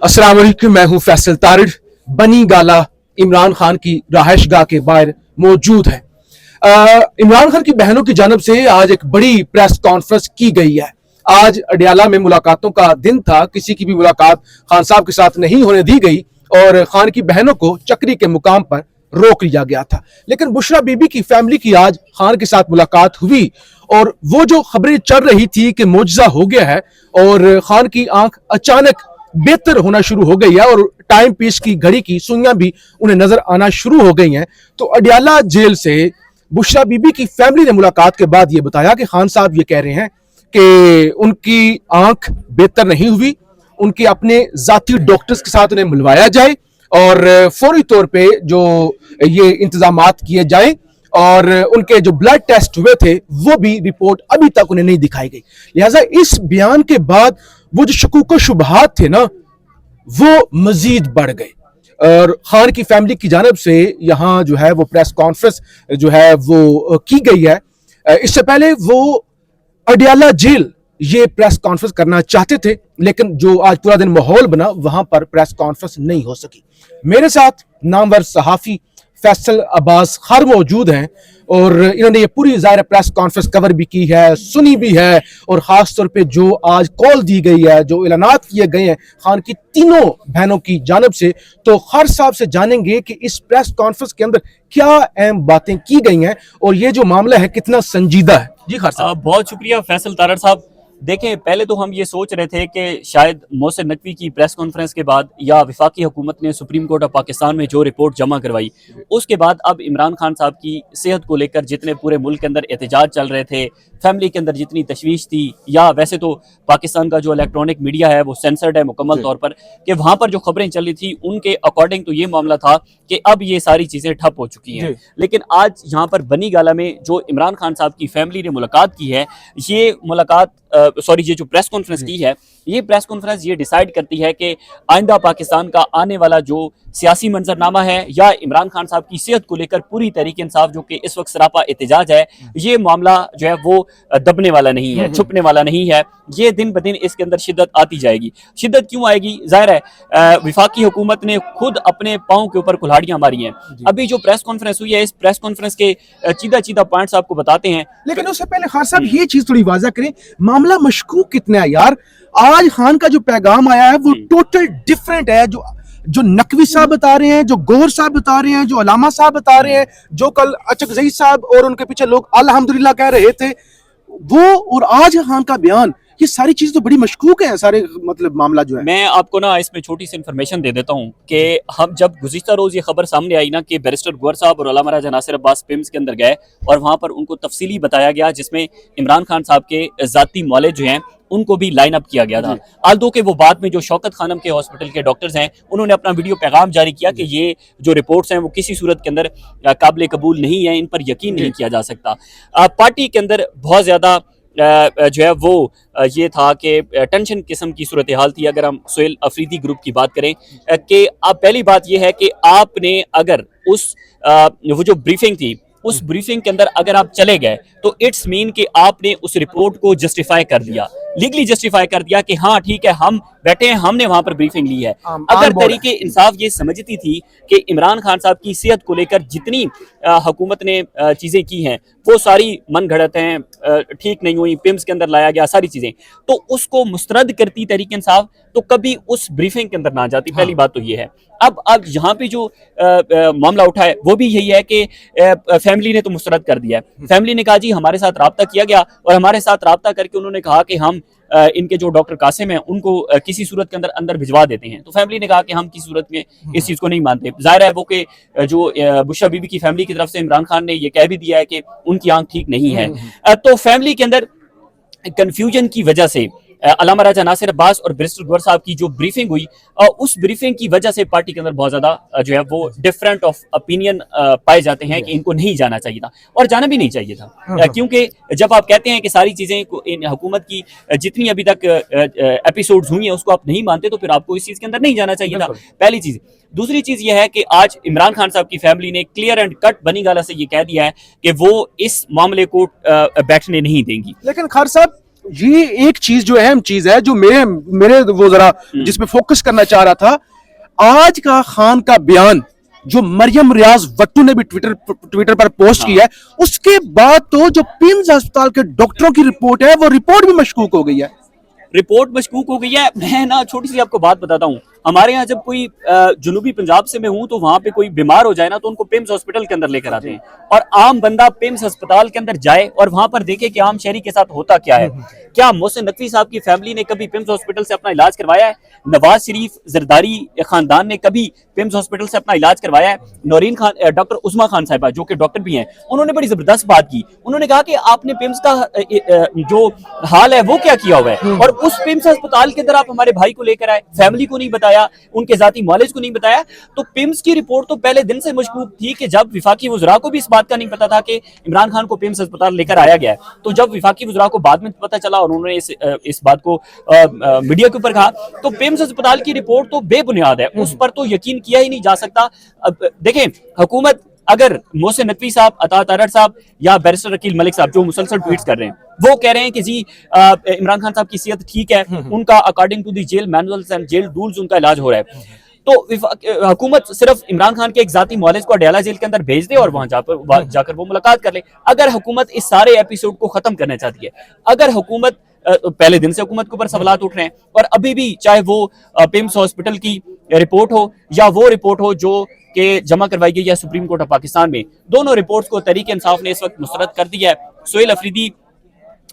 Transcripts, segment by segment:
अस्सलाम वालेकुम, मैं हूं फैसल तारिड़। बनी गाला इमरान खान की रहायशगाह के बाहर मौजूद है। इमरान खान की बहनों की जानब से आज एक बड़ी प्रेस कॉन्फ्रेंस की गई है। आज अडियाला में मुलाकातों का दिन था। किसी की भी मुलाकात खान साहब के साथ नहीं होने दी गई और खान की बहनों को चक्री के मुकाम पर रोक लिया गया था। लेकिन बुशरा बीबी की फैमिली की आज खान के साथ मुलाकात हुई और वो जो खबरें चल रही थी कि मुआजिजा हो गया है और खान की आंख अचानक बेहतर होना शुरू हो गई है और टाइम पीस की घड़ी की सुइयां भी उन्हें नजर आना शुरू हो गई हैं, तो अडियाला जेल से बुशरा बीबी की फैमिली ने मुलाकात के बाद ये बताया कि खान साहब ये कह रहे हैं कि उनकी आंख बेहतर नहीं हुई, उनके अपने जाती डॉक्टर्स के साथ उन्हें मिलवाया जाए और फौरी तौर पे जो ये इंतजामात किए जाए और उनके जो ब्लड टेस्ट हुए थे वो भी रिपोर्ट अभी तक उन्हें नहीं दिखाई गई। लिहाजा इस बयान के बाद वो जो शकूक शुबहात थे ना वो मजीद बढ़ गए और खान की फैमिली की जानब से यहाँ जो है वो प्रेस कॉन्फ्रेंस जो है वो की गई है। इससे पहले वो अडियाला जेल ये प्रेस कॉन्फ्रेंस करना चाहते थे, लेकिन जो आज पूरा दिन माहौल बना वहां पर प्रेस कॉन्फ्रेंस नहीं हो सकी। मेरे साथ नामवर सहाफी फैसल अब्बास खार मौजूद हैं और इन्होंने ये पूरी ज़ाहिर प्रेस कॉन्फ्रेंस कवर भी की है, सुनी भी है और ख़ास तौर पे जो आज कॉल दी गई है, जो ऐलानात किए गए हैं खान की तीनों बहनों की जानब से, तो खार साहब से जानेंगे कि इस प्रेस कॉन्फ्रेंस के अंदर क्या अहम बातें की गई हैं और ये जो मामला है कितना संजीदा है। जी खार साहब। बहुत शुक्रिया फैसल तारड़ साहब। देखें, पहले तो हम ये सोच रहे थे कि शायद मोहसिन नकवी की प्रेस कॉन्फ्रेंस के बाद या वफाकी हुकूमत ने सुप्रीम कोर्ट ऑफ पाकिस्तान में जो रिपोर्ट जमा करवाई उसके बाद अब इमरान खान साहब की सेहत को लेकर जितने पूरे मुल्क के अंदर एहतजाज चल रहे थे, फैमिली के अंदर जितनी तशवीश थी, या वैसे तो पाकिस्तान का जो इलेक्ट्रॉनिक मीडिया है वो सेंसर्ड है मुकम्मल तौर पर, कि वहाँ पर जो खबरें चल रही थी उनके अकॉर्डिंग तो ये मामला था कि अब ये सारी चीज़ें ठप हो चुकी हैं। लेकिन आज यहाँ पर बनी गाला में जो इमरान खान साहब की फैमिली ने मुलाकात की है, ये मुलाकात ये जो प्रेस कॉन्फ्रेंस की है, ये प्रेस कॉन्फ्रेंस ये डिसाइड करती है कि आइंदा पाकिस्तान का आने वाला जो सियासी मंजरनामा है या इमरान खान साहब की सेहत को लेकर पूरी तहरीक इंसाफ जो कि इस वक्त सरापा एहतजाज है, ये मामला जो है वो दबने वाला नहीं है, छुपने वाला नहीं है। ये दिन ब दिन इसके अंदर शिद्दत आती जाएगी। शिद्दत क्यों आएगी? जाहिर है विफाकी हुकूमत ने खुद अपने पाँव के ऊपर कुल्हाड़ियां मारी हैं। अभी जो प्रेस कॉन्फ्रेंस हुई है, इस प्रेस कॉन्फ्रेंस के चीदा चीदा पॉइंट्स आपको बताते हैं। लेकिन उससे पहले खान साहब ये चीज थोड़ी वाज़ा करें, मामला मशकूक कितना है यार। आज खान का जो पैगाम आया है वो टोटल डिफरेंट है। जो नकवी साहब बता रहे हैं, जो गौहर साहब बता रहे हैं, जो अलामा साहब बता रहे हैं, जो कल अचकजई साहब और उनके पीछे लोग अल्हम्दुलिल्लाह कह रहे थे, वो और आज खान का बयान, ये सारी चीज तो बड़ी मशकूक है। सारे मतलब मामला जो है, मैं आपको ना इसमें छोटी सी इन्फॉर्मेशन दे देता हूँ कि हम जब गुज़िश्ता रोज ये खबर सामने आई ना कि बैरिस्टर गौहर साहब और अल्लामा राजा नासिर अब्बास पिम्स के अंदर गए और वहाँ पर उनको तफसीली बताया गया, जिसमें इमरान खान साहब के ज़ाती मौलिद जो हैं उनको भी लाइन अप किया गया था। आल्दो के वो बाद में जो शौकत खानम के हॉस्पिटल के डॉक्टर्स हैं उन्होंने अपना वीडियो पैगाम जारी किया कि ये जो रिपोर्ट्स हैं वो किसी सूरत के अंदर काबिल कबूल नहीं है, इन पर यकीन नहीं किया जा सकता। पार्टी के अंदर बहुत ज़्यादा जो है वो ये था कि टेंशन किस्म की सूरत हाल थी। अगर हम सोहेल अफरीदी ग्रुप की बात करें कि अब पहली बात ये है कि आपने अगर उस वो जो ब्रीफिंग थी उस ब्रीफिंग के अंदर अगर आप चले गए तो इट्स मीन कि आपने उस रिपोर्ट को जस्टिफाई कर दिया, लीगली जस्टिफाई कर दिया कि हाँ ठीक है, हम बैठे हैं, हमने वहां पर ब्रीफिंग ली है। अगर तरीके इंसाफ ये समझती थी कि इमरान खान साहब की सेहत को लेकर जितनी हुकूमत ने चीजें की हैं वो सारी मन घड़त हैं, ठीक नहीं हुई, पिम्स के अंदर लाया गया सारी चीजें, तो उसको मुस्तरद करती तरीके इंसाफ, तो कभी उस ब्रीफिंग के अंदर ना जाती। पहली बात तो ये है। अब यहाँ पे जो मामला उठा है वो भी यही है कि फैमिली ने तो मुस्तरद कर दिया है। फैमिली ने कहा जी हमारे साथ राब्ता किया गया और हमारे साथ राब्ता करके उन्होंने कहा कि हम इनके जो डॉक्टर कासिम हैं उनको किसी सूरत के अंदर अंदर भिजवा देते हैं। तो फैमिली ने कहा कि हम किसी सूरत में इस चीज़ को नहीं मानते। जाहिर है वो कि जो बुशरा बीबी की फैमिली की तरफ से इमरान खान ने ये कह भी दिया है कि उनकी आंख ठीक नहीं है। तो फैमिली के अंदर कंफ्यूजन की वजह से अल्लामा राजा नासिर अब्बास और बैरिस्टर गौहर साहब की जो ब्रीफिंग हुई उस ब्रीफिंग की वजह से पार्टी के अंदर बहुत ज्यादा जो है वो डिफरेंट ऑफ ओपिनियन पाए जाते हैं कि इनको नहीं जाना चाहिए था और जाना भी नहीं चाहिए था। क्योंकि जब आप कहते हैं कि सारी चीजें इन हुकूमत की जितनी अभी तक एपिसोड्स हुई हैं उसको आप नहीं मानते, तो फिर आपको इस चीज के अंदर नहीं जाना चाहिए था, पहली चीज। दूसरी चीज यह है कि आज इमरान खान साहब की फैमिली ने क्लियर एंड कट बनी गाला से ये कह दिया है कि वो इस मामले को बैठने नहीं देंगी। लेकिन खार साहब ये एक चीज जो अहम चीज है जो मेरे मेरे वो जरा जिसपे फोकस करना चाह रहा था, आज का खान का बयान जो मरियम रियाज वट्टू ने भी ट्विटर पर पोस्ट किया है, उसके बाद तो जो पिम्स अस्पताल के डॉक्टरों की रिपोर्ट है वो रिपोर्ट भी मशकूक हो गई है। रिपोर्ट मशकूक हो गई है। मैं ना छोटी सी आपको बात बताता हूँ, हमारे यहाँ जब कोई जुनूबी पंजाब से मैं हूँ तो वहां पे कोई बीमार हो जाए ना तो उनको पिम्स हॉस्पिटल के अंदर लेकर आते हैं, और आम बंदा पिम्स अस्पताल के अंदर जाए और वहां पर देखे कि आम शहरी के साथ होता क्या है। क्या मोहसिन नकवी साहब की फैमिली ने कभी पिम्स हॉस्पिटल से अपना इलाज करवाया है? नवाज शरीफ जरदारी खानदान ने कभी पिम्स हॉस्पिटल से अपना इलाज करवाया है? नौरीन खान, डॉक्टर उस्मा खान साहिबा जो कि डॉक्टर भी हैं, उन्होंने बड़ी जबरदस्त बात की। उन्होंने कहा कि आपने पिम्स का जो हाल है वो क्या किया हुआ है, और उस पिम्स अस्पताल के अंदर आप हमारे भाई को लेकर आए, फैमिली को नहीं बताया, उनके जाती मॉलेज को नहीं बताया। तो पिम्स की रिपोर्ट तो पहले दिन से मशकूक थी कि जब विफाकी वज़रा को भी इस बात का नहीं पता था कि इमरान खान को पिम्स अस्पताल लेकर आया गया है, तो जब विफाकी वज़रा को बाद में पता चला और उन्होंने इस बात को मीडिया के ऊपर कहा, तो पिम्स अस्पताल की रिपोर्ट तो बेबुनियाद है, उस पर तो यकीन किया ही नहीं जा सकता। अब देखें, हुकूमत अगर मोहसिन नकवी साहब, अता तारड़ साहब या बैरिस्टर अकील मलिक साहब जो मुसलसल ट्वीट्स कर रहे हैं, वो कह रहे हैं कि जी इमरान खान साहब की सेहत ठीक है, उनका according to the jail manuals and jail rules उनका इलाज हो रहा है, तो हुकूमत सिर्फ इमरान खान के एक जाती मौलिस को अडयाला जेल के अंदर भेज दे और वहां जाकर वो मुलाकात कर ले। अगर हुकूमत इस सारे एपिसोड को खत्म करना चाहती है, अगर हुकूमत पहले दिन से हुकूमत के ऊपर सवालात उठ रहे हैं और अभी भी चाहे वो पिम्स हॉस्पिटल की रिपोर्ट हो या वो रिपोर्ट हो जो कि जमा करवाई गई है सुप्रीम कोर्ट ऑफ पाकिस्तान में, दोनों रिपोर्ट्स को तहरीक इंसाफ ने इस वक्त मुस्तरद कर दिया है। सोहेल अफरीदी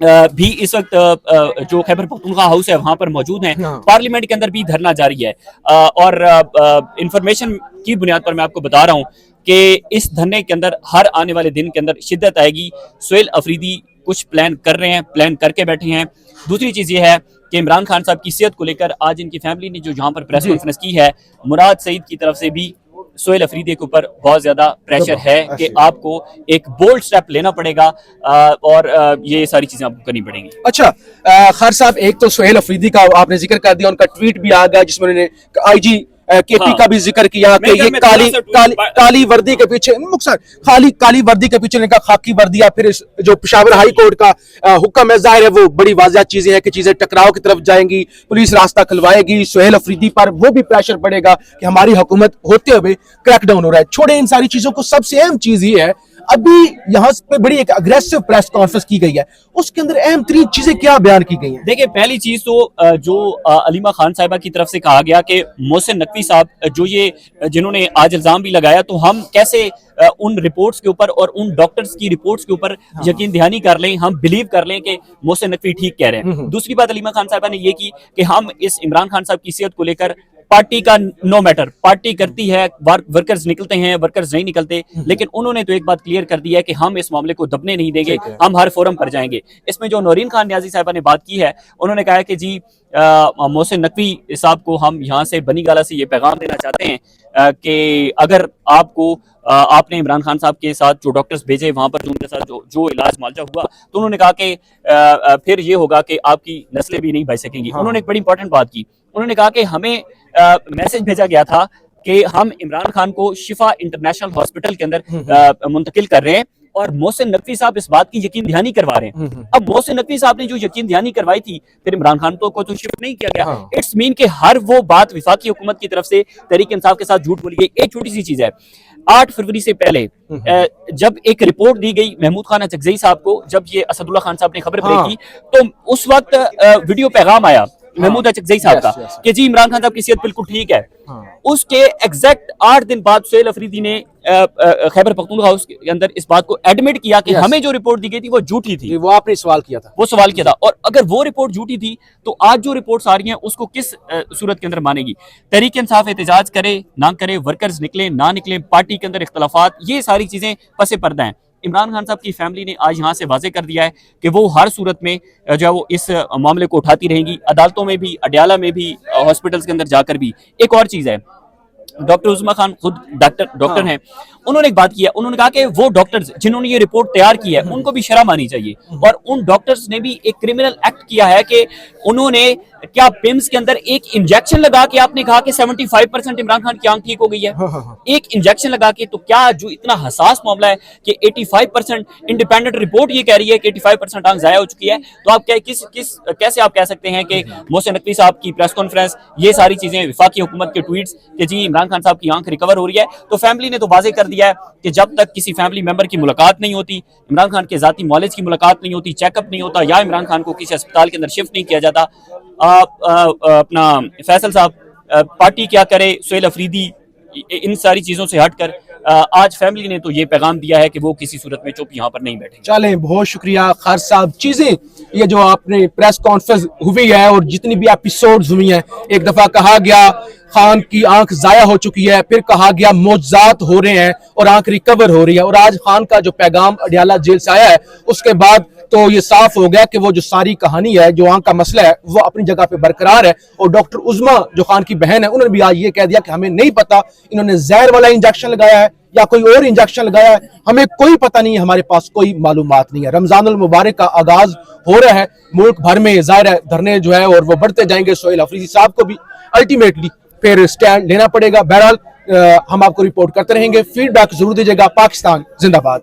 भी इस वक्त जो खैबर पख्तूनख्वा हाउस है वहां पर मौजूद हैं, पार्लियामेंट के अंदर भी धरना जारी है, और इंफॉर्मेशन की बुनियाद पर मैं आपको बता रहा हूं कि इस धरने के अंदर हर आने वाले दिन के अंदर शिद्दत आएगी। सोहेल अफरीदी कुछ प्लान कर रहे हैं, प्लान करके बैठे हैं। दूसरी चीज ये है कि इमरान खान साहब की सेहत को लेकर आज इनकी फैमिली ने जो यहाँ पर प्रेस कॉन्फ्रेंस की है, मुराद सईद की तरफ से भी सोहेल अफरीदी के ऊपर बहुत ज्यादा प्रेशर है कि आपको एक बोल्ड स्टेप लेना पड़ेगा और ये सारी चीजें आपको करनी पड़ेंगी। अच्छा, खार साहब, एक तो सोहेल अफरीदी का आपने जिक्र कर दिया, उनका ट्वीट भी आ गया जिसमें उन्होंने आईजी केपी का भी जिक्र किया कि ये काली वर्दी के पीछे नुकसान, काली वर्दी के पीछे इनका खाकी वर्दी या फिर जो पेशावर हाई कोर्ट का हुक्म है, जाहिर है वो बड़ी वाज़ेह चीजें हैं कि चीजें टकराव की तरफ जाएंगी, पुलिस रास्ता खुलवाएगी, सोहेल अफरीदी पर वो भी प्रेशर पड़ेगा कि हमारी हुकूमत होते हुए क्रैकडाउन हो रहा है। छोड़े इन सारी चीजों को, सबसे अहम चीज ये है अभी यहाँ पे बड़ी एक अग्रेसिव प्रेस कॉन्फ्रेंस की गई है, उसके अंदर अहम तरीन चीजें क्या बयान की गई हैं? देखिए, पहली चीज तो जो अलीमा खान साहिबा की तरफ से कहा गया कि मोहसिन नकवी साहब जो ये जिन्होंने आज इल्जाम भी लगाया, तो हम कैसे उन रिपोर्ट्स के ऊपर और उन डॉक्टर्स की रिपोर्ट्स के ऊपर यकीन दहानी कर लें, हम बिलीव कर लें कि मोहसिन नकवी ठीक कह रहे हैं। दूसरी बात अलीमा खान साहिबा ने ये की कि हम इस इमरान खान साहब की सेहत को लेकर पार्टी का नो मैटर, पार्टी करती है, वर्कर्स निकलते हैं, वर्कर्स नहीं निकलते, लेकिन उन्होंने तो एक बात क्लियर कर दी है कि हम इस मामले को दबने नहीं देंगे, हम हर फोरम पर जाएंगे। इसमें जो नौरीन खान न्याजी साहिबा ने बात की है, उन्होंने कहा है कि जी मोहसिन नकवी साहब को हम यहाँ से बनी गाला से ये पैगाम देना चाहते हैं कि अगर आपको आपने इमरान खान साहब के साथ जो डॉक्टर्स भेजे वहां पर उनके साथ जो इलाज मालजा हुआ, तो उन्होंने कहा कि फिर ये होगा कि आपकी नस्लें भी नहीं बच सकेंगी। उन्होंने एक बड़ी इंपॉर्टेंट बात की, उन्होंने कहा कि हमें मैसेज भेजा गया था कि हम इमरान खान को शिफा इंटरनेशनल हॉस्पिटल के अंदर मुंतकिल कर रहे हैं, और मोहसिन नकवी साहब इस बात की यकीन दहानी करवा रहे हैं। अब मोहसिन नकवी साहब ने जो यकीन दहानी करवाई थी, फिर इमरान खान को तो शिफ्ट नहीं किया गया। इट्स मीन कि हर वो बात विफाकी हुकूमत की तरफ से तहरीक इंसाफ के साथ झूठ बोली गई। एक छोटी सी चीज है, 8 फरवरी से पहले जब एक रिपोर्ट दी गई महमूद खान अचकजई साहब को, जब ये असदुल्ला खान साहब ने खबर की, तो उस वक्त वीडियो पैगाम आया महमूद अचकजई साहब का कि जी इमरान खान साहब की सेहत बिल्कुल ठीक है। उसके एग्जैक्ट 8 दिन बाद सोहेल अफरीदी ने खैबर पख्तूनख्वा हाउस के अंदर इस बात को एडमिट किया कि हमें जो रिपोर्ट दी गई थी वो झूठी थी। वो आपने सवाल किया था, वो सवाल किया था, और अगर वो रिपोर्ट झूठी थी तो आज जो रिपोर्ट्स आ रही हैं उसको किस सूरत के अंदर मानेगी? तहरीक इंसाफ एहतजाज करे ना करे, वर्कर्स निकले ना निकले, पार्टी के अंदर इख्तलाफात, ये सारी चीजें पसे पर्दा हैं। इमरान खान साहब की फैमिली ने आज यहाँ से वाजे कर दिया है कि वो हर सूरत में जो है वो इस मामले को उठाती रहेंगी, अदालतों में भी, अडयाला में भी, हॉस्पिटल्स के अंदर जाकर भी। एक और चीज़ है, डॉक्टर उस्मा खान खुद डॉक्टर हैं, उन्होंने एक बात की है, उन्होंने कहा कि वो डॉक्टर्स जिन्होंने ये रिपोर्ट तैयार की है उनको भी शर्म आनी चाहिए, और उन डॉक्टर्स ने भी एक क्रिमिनल एक्ट किया है कि उन्होंने क्या पिम्स के अंदर एक इंजेक्शन लगा के आपने कहा कि 75% इमरान खान की आंख ठीक हो गई है। एक इंजेक्शन लगा के, तो क्या जो इतना हसास मामला है कि 85% इंडिपेंडेंट रिपोर्ट ये कह रही है कि 85% आंख जाया हो चुकी है, तो आप कैसे आप कह सकते हैं कि मोहसिन नकवी साहब की प्रेस कॉन्फ्रेंस, ये सारी चीजें, वफाकी हुकूमत के ट्वीट्स कि जी इमरान खान साहब की आंख रिकवर हो रही है, तो फैमिली ने तो वाजे कर दिया है कि जब तक किसी फैमिली मेंबर की मुलाकात नहीं होती, इमरान खान के जाती मौलिज की मुलाकात नहीं होती, चेकअप नहीं होता, या इमरान खान को किसी अस्पताल के अंदर शिफ्ट नहीं किया जाता, अपना फैसल साहब पार्टी क्या करे, सुहेल अफरीदी, इन सारी चीजों से हटकर आज फैमिली ने तो ये पैगाम दिया है कि वो किसी सूरत में चुप यहाँ पर नहीं बैठेंगे। चलें, बहुत शुक्रिया खार साहब। चीजें ये जो आपने प्रेस कॉन्फ्रेंस हुई है और जितनी भी एपिसोड्स हुई हैं, एक दफा कहा गया खान की आंख जाया हो चुकी है, फिर कहा गया मौजूजात हो रहे हैं और आंख रिकवर हो रही है, और आज खान का जो पैगाम अडियाला जेल से आया है उसके बाद तो ये साफ हो गया कि वो जो सारी कहानी है, जो आंख का मसला है, वो अपनी जगह पे बरकरार है। और डॉक्टर उज़्मा जो खान की बहन है, उन्होंने भी आज ये कह दिया कि हमें नहीं पता इन्होंने जहर वाला इंजेक्शन लगाया है या कोई और इंजेक्शन लगाया है, हमें कोई पता नहीं है, हमारे पास कोई मालूमात नहीं है। रमजानुल मुबारक का आगाज हो रहा है मुल्क भर में, जाहिर है धरने जो है और वो बढ़ते जाएंगे। सुहेल अफरीदी साहब को भी अल्टीमेटली फिर स्टैंड लेना पड़ेगा। बहरहाल हम आपको रिपोर्ट करते रहेंगे, फीडबैक जरूर दीजिएगा। पाकिस्तान जिंदाबाद।